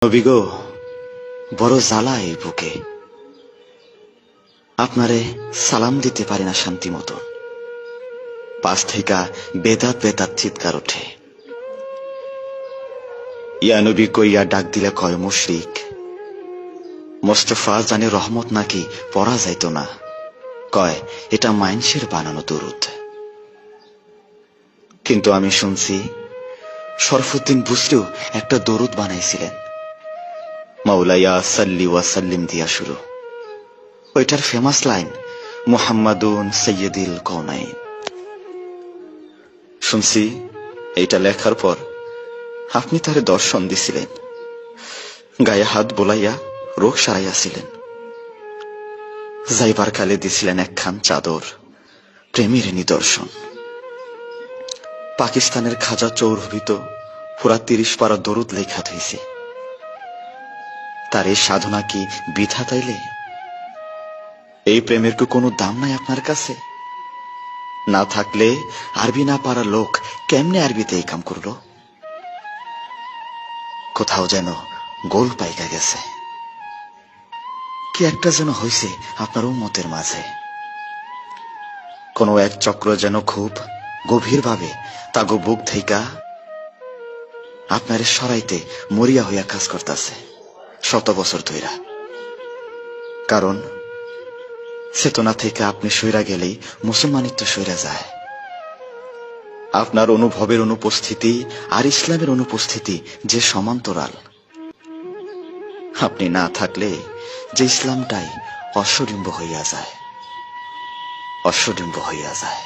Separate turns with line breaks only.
নবী গো, বড় জ্বালা এই বুকে, আপনারে সালাম দিতে পারি না শান্তি মতো। পাশ থেকে বেদাত বেদাত চিৎকার ওঠে। ইয়া নবী কইয়া ডাক দিলে কয় মুশরিক। মোস্তফা জানে রহমত নাকি পড়া যাইত না, কয় এটা মাইনসের বানানো দরুদ। কিন্তু আমি শুনছি শরফুদ্দিন বুসরিও একটা দরুদ বানাইছিলেন, মাওলায়া সাল্লি ওয়া সাল্লিম দিয়া শুরু। ওইটার ফেমাস লাইন মুহাম্মাদুন সাইয়্যিদুল কওনাইন। শুনছি এইটা লেখার পর আপনি তারে দর্শন দিছিলেন, গায়ে হাত বোলাইয়া রোগ সারাইয়াছিলেন। যাইবার কালে দিছিলেন একখান চাদর, প্রেমের নিদর্শন। পাকিস্তানের খাজা চৌরভিত পুরা ৩০ পারা দরুদ লেখা থইছে। তার এই সাধনা কি বৃথা তাইলে? এই প্রেমের কি কোনো দাম নাই আপনার কাছে? না থাকলে আরবি না পারা লোক কেমনে আরবিতে এই কাম করলো? কোথাও যেন গোল পাইকা গেছে, কি একটা যেন হইছে আপনার উম্মতের মাঝে। কোন এক চক্র যেন খুব গভীরভাবে তাগো বুক থেইকা আপনারে সরাইতে মরিয়া হইয়া কাজ করতেছে শত বছর ধইরা। কারণ চেতনা থেকে আপনি সইরা গেলেই মুসলমানিত্ব সইরা যায়। আপনার অনুভবের অনুপস্থিতি আর ইসলামের অনুপস্থিতি যে সমান্তরাল। আপনি না থাকলে যে ইসলামটাই অশ্বডিম্ব হইয়া যায়, অশ্বডিম্ব হইয়া যায়।